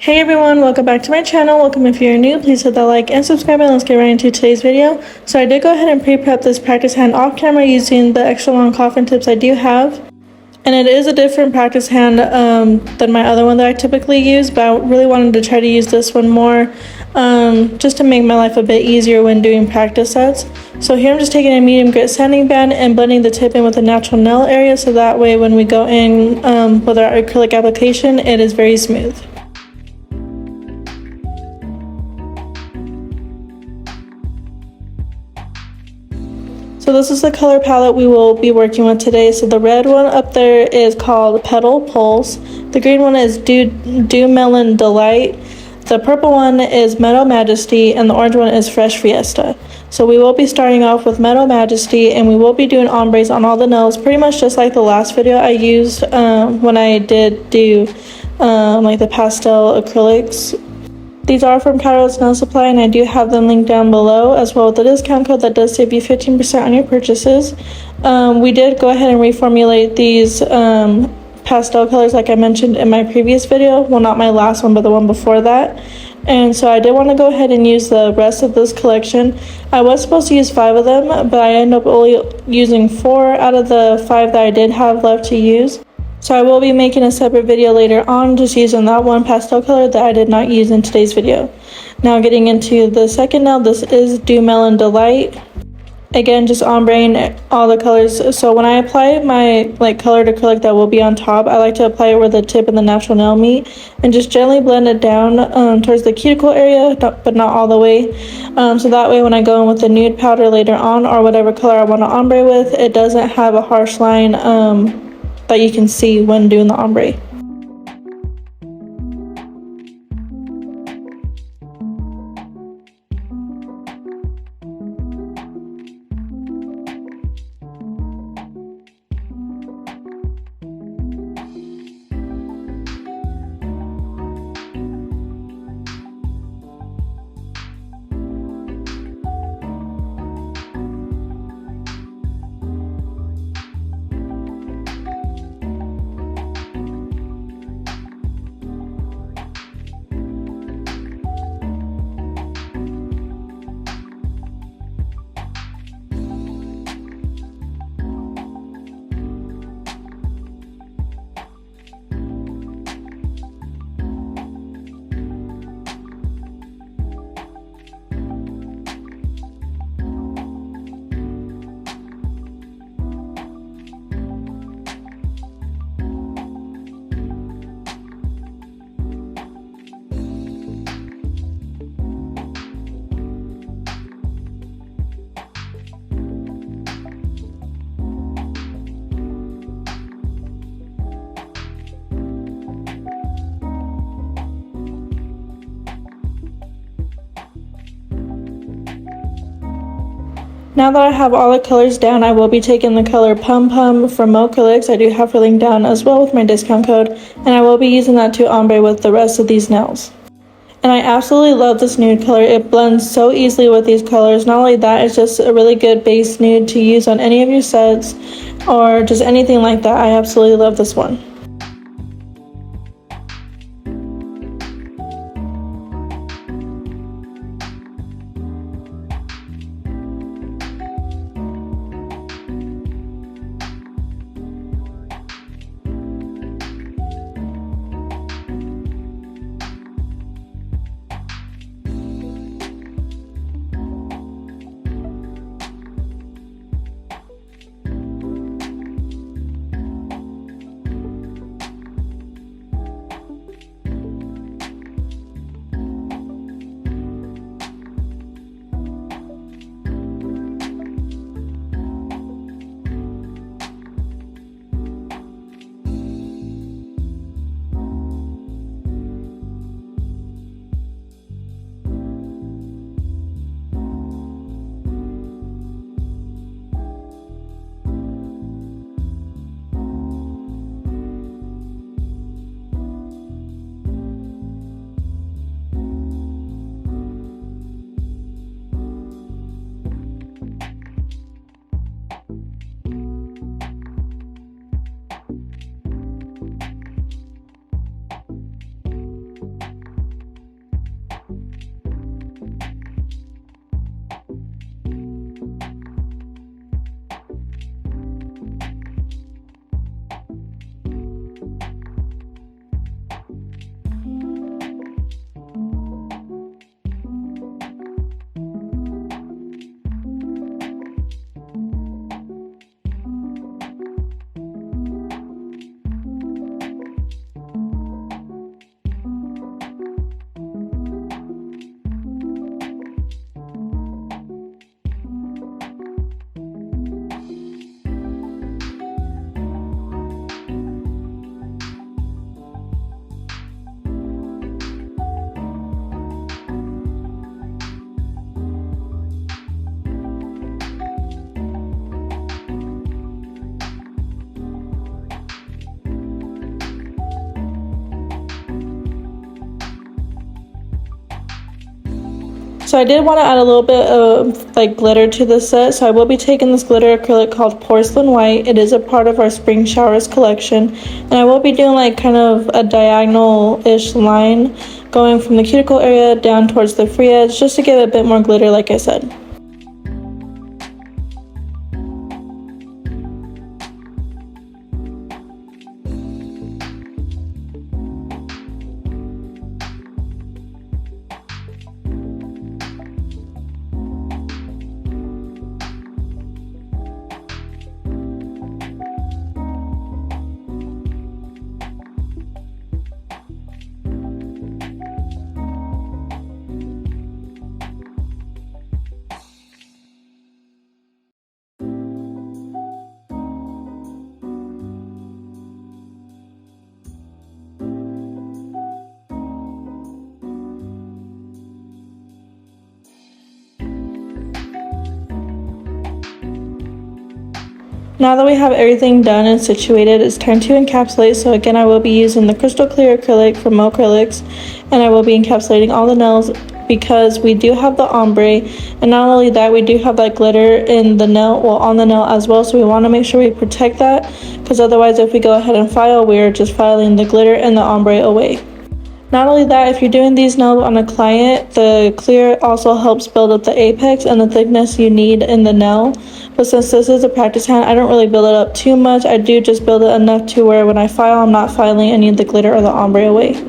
Hey everyone, welcome back to my channel. Welcome if you're new, please hit that like and subscribe and let's get right into today's video. So I did go ahead and pre-prep this practice hand off camera using the extra long coffin tips I do have. And it is a different practice hand than my other one that I typically use, but I really wanted to try to use this one more just to make my life a bit easier when doing practice sets. So here I'm just taking a medium grit sanding band and blending the tip in with a natural nail area so that way when we go in with our acrylic application, it is very smooth. So this is the color palette we will be working with today. So the red one up there is called Petal Pulse. The green one is 𝐸𝐸𝕚𝕚 Delight. The purple one is Meadow Majesty, and the orange one is Fresh Fiesta. So we will be starting off with Meadow Majesty, and we will be doing ombres on all the nails, pretty much just like the last video I used when I did do like the pastel acrylics. These are from Kairose Nail Supply, and I do have them linked down below, as well as the discount code that does save you 15% on your purchases. We did go ahead and reformulate these pastel colors like I mentioned in my previous video. Well, not my last one, but the one before that. And so I did want to go ahead and use the rest of this collection. I was supposed to use 5 of them, but I ended up only using 4 out of the 5 that I did have left to use. So I will be making a separate video later on just using that one pastel color that I did not use in today's video. Now getting into the second nail, this is 𝐸𝐸𝕚𝕚 Delight. Again, just ombreing all the colors. So when I apply my colored acrylic that will be on top, I like to apply it where the tip and the natural nail meet and just gently blend it down towards the cuticle area, but not all the way. So that way when I go in with the nude powder later on or whatever color I want to ombre with, it doesn't have a harsh line that you can see when doing the ombre. Now that I have all the colors down, I will be taking the color Pum Pum from 𝐸. I do have her link down as well with my discount code, and I will be using that to ombre with the rest of these nails. And I absolutely love this nude color. It blends so easily with these colors. Not only that, it's just a really good base nude to use on any of your sets or just anything like that. I absolutely love this one. So I did want to add a little bit of like glitter to this set, so I will be taking this glitter acrylic called Porcelain White. It is a part of our Spring Showers collection, and I will be doing like kind of a diagonal-ish line going from the cuticle area down towards the free edge, just to give it a bit more glitter, like I said. Now that we have everything done and situated, it's time to encapsulate. So again, I will be using the crystal clear acrylic from 𝐿, and I will be encapsulating all the nails because we do have the ombre, and not only that, we do have that glitter in the nail, well, on the nail as well. So we want to make sure we protect that, because otherwise if we go ahead and file, we're just filing the glitter and the ombre away. Not only that, if you're doing these nails on a client, the clear also helps build up the apex and the thickness you need in the nail. But since this is a practice hand, I don't really build it up too much. I do just build it enough to where when I file, I'm not filing any of the glitter or the ombre away.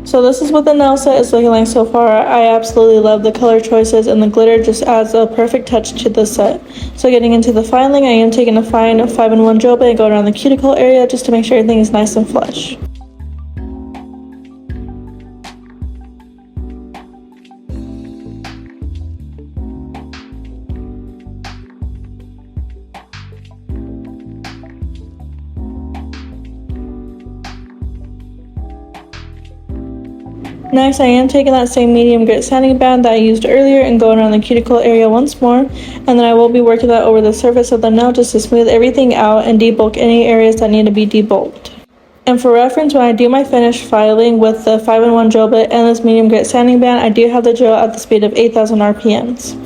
So this is what the nail set is looking like so far. I absolutely love the color choices, and the glitter just adds a perfect touch to the set. So getting into the filing, I am taking a fine 5-in-1 gel bit and go around the cuticle area just to make sure everything is nice and flush. Next, I am taking that same medium grit sanding band that I used earlier and going around the cuticle area once more, and then I will be working that over the surface of the nail just to smooth everything out and debulk any areas that need to be debulked. And for reference, when I do my finished filing with the 5-in-1 gel bit and this medium grit sanding band, I do have the gel at the speed of 8,000 RPMs.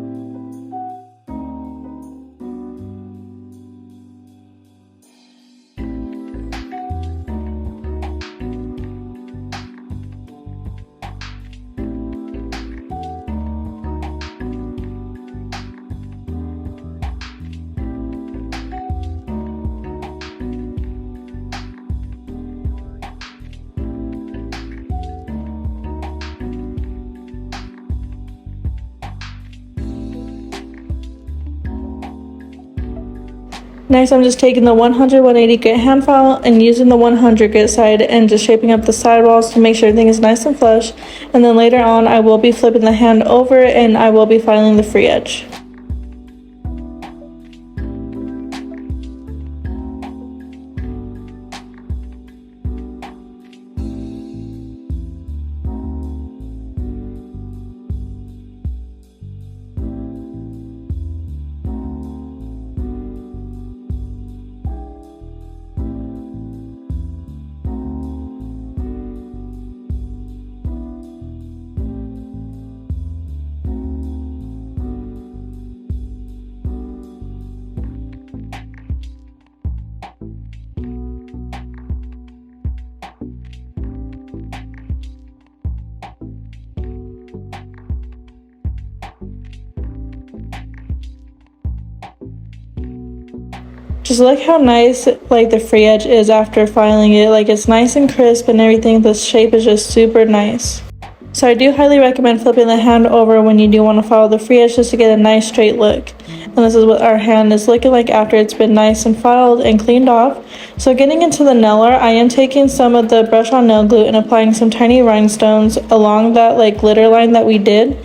Next, I'm just taking the 180 grit hand file and using the 100 grit side and just shaping up the sidewalls to make sure everything is nice and flush. And then later on, I will be flipping the hand over and I will be filing the free edge. Just look how nice like the free edge is after filing it. Like it's nice and crisp and everything. The shape is just super nice. So I do highly recommend flipping the hand over when you do want to file the free edge just to get a nice straight look. And this is what our hand is looking like after it's been nice and filed and cleaned off. So getting into the nail art, I am taking some of the brush on nail glue and applying some tiny rhinestones along that like glitter line that we did.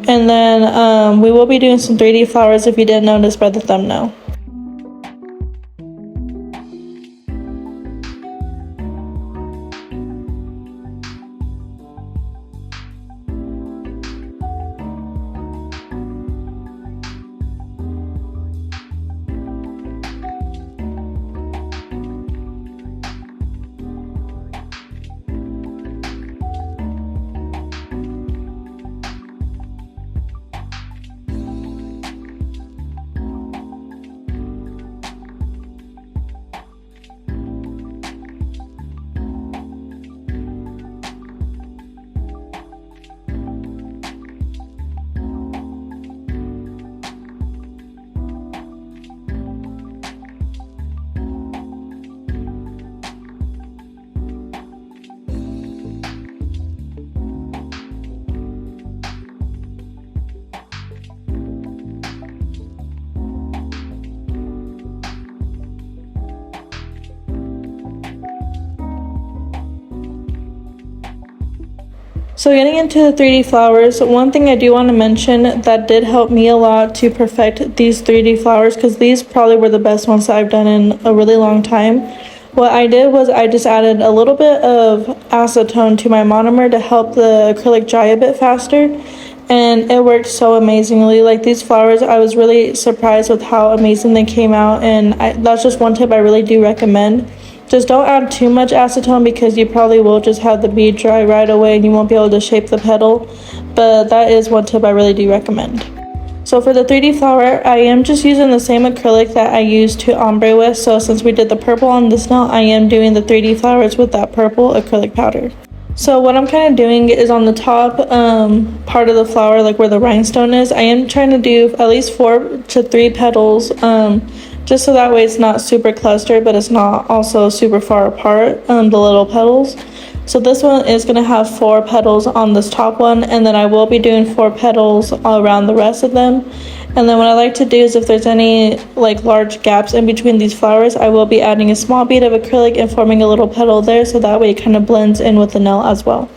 And then we will be doing some 3D flowers if you didn't notice by the thumbnail. So getting into the 3D flowers, one thing I do want to mention that did help me a lot to perfect these 3D flowers, because these probably were the best ones that I've done in a really long time. What I did was I just added a little bit of acetone to my monomer to help the acrylic dry a bit faster, and it worked so amazingly. Like these flowers, I was really surprised with how amazing they came out, and that's just one tip I really do recommend. Just don't add too much acetone because you probably will just have the bead dry right away and you won't be able to shape the petal, but that is one tip I really do recommend. So for the 3D flower, I am just using the same acrylic that I used to ombre with. So since we did the purple on this nail, I am doing the 3D flowers with that purple acrylic powder. So what I'm kind of doing is on the top part of the flower, like where the rhinestone is, I am trying to do at least 4 to 3 petals, just so that way it's not super clustered, but it's not also super far apart, the little petals. So this one is going to have 4 petals on this top one, and then I will be doing 4 petals all around the rest of them. And then what I like to do is if there's any like large gaps in between these flowers, I will be adding a small bead of acrylic and forming a little petal there, so that way it kind of blends in with the nail as well.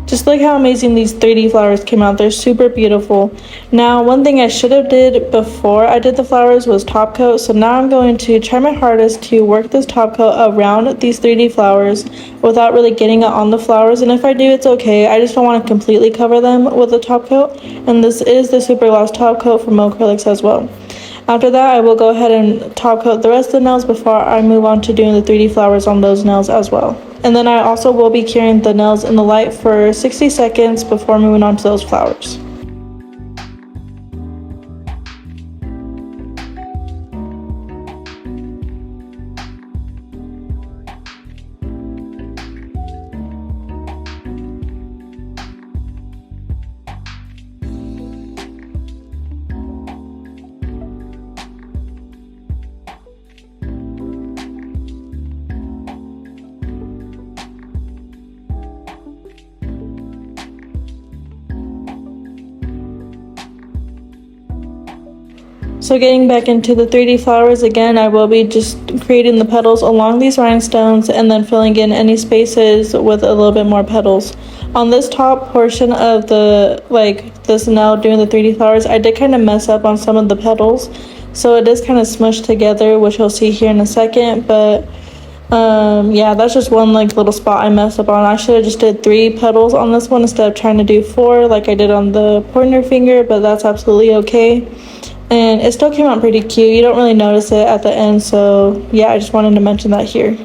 Just look how amazing these 3D flowers came out. They're super beautiful. Now, one thing I should have did before I did the flowers was top coat. So now I'm going to try my hardest to work this top coat around these 3D flowers without really getting it on the flowers. And if I do, it's okay. I just don't want to completely cover them with the top coat. And this is the super gloss top coat from acrylics as well. After that, I will go ahead and top coat the rest of the nails before I move on to doing the 3D flowers on those nails as well. And then I also will be curing the nails in the light for 60 seconds before moving on to those flowers. So getting back into the 3D flowers again, I will be just creating the petals along these rhinestones and then filling in any spaces with a little bit more petals. On this top portion of the, this nail doing the 3D flowers, I did kind of mess up on some of the petals. So it is kind of smushed together, which you'll see here in a second, but yeah, that's just one little spot I messed up on. I should have just did 3 petals on this one instead of trying to do 4 like I did on the pointer finger, but that's absolutely okay. And it still came out pretty cute. You don't really notice it at the end, so yeah, I just wanted to mention that here.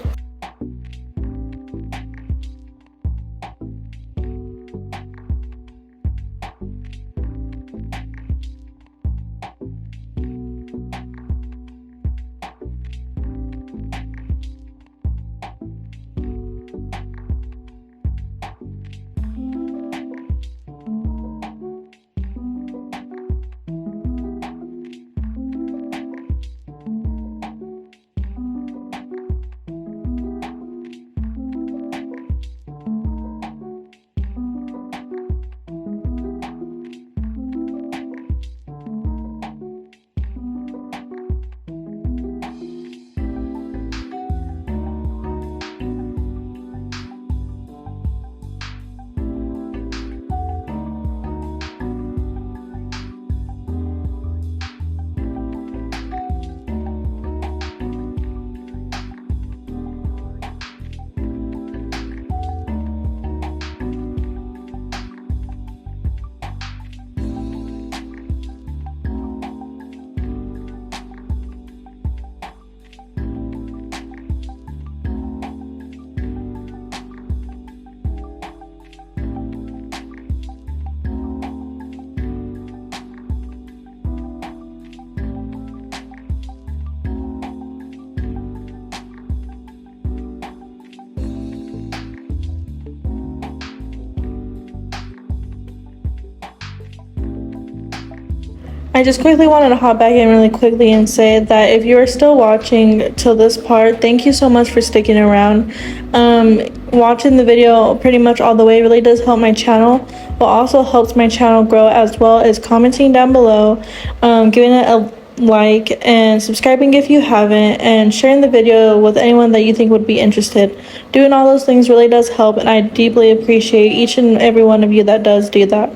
I just quickly wanted to hop back in really quickly and say that if you are still watching till this part, thank you so much for sticking around. Watching the video pretty much all the way really does help my channel, but also helps my channel grow, as well as commenting down below, giving it a like, and subscribing if you haven't, and sharing the video with anyone that you think would be interested. Doing all those things really does help, and I deeply appreciate each and every one of you that does do that.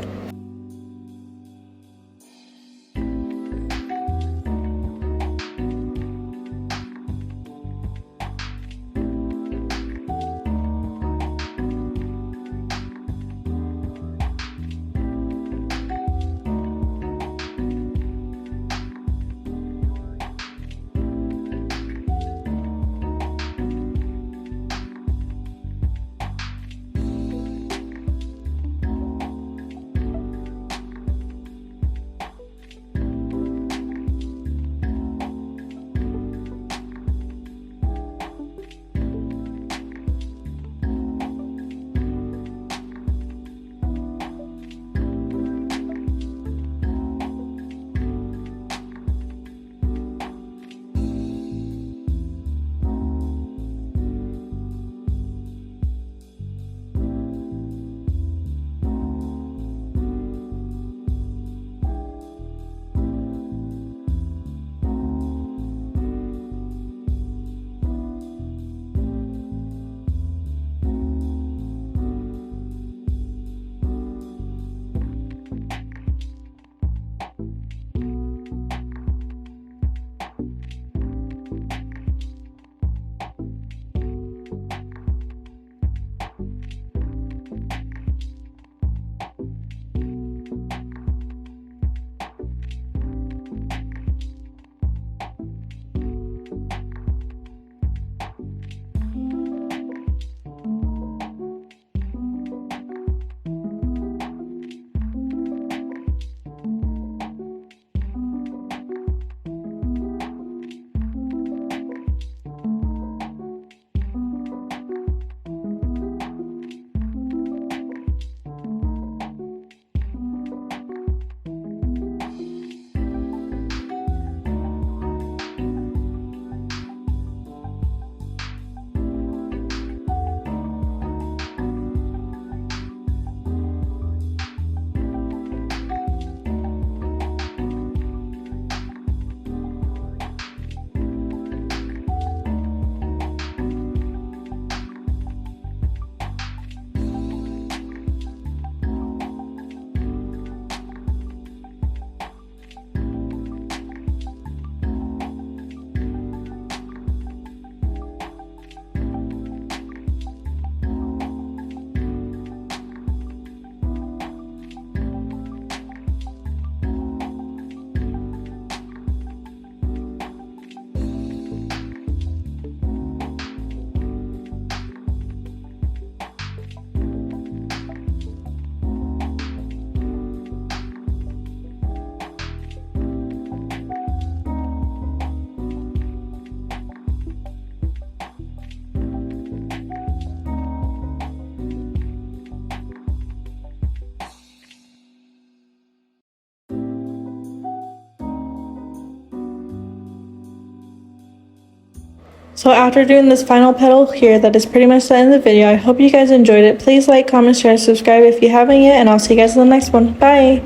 So after doing this final petal here, that is pretty much the end of the video. I hope you guys enjoyed it. Please like, comment, share, subscribe if you haven't yet, and I'll see you guys in the next one. Bye!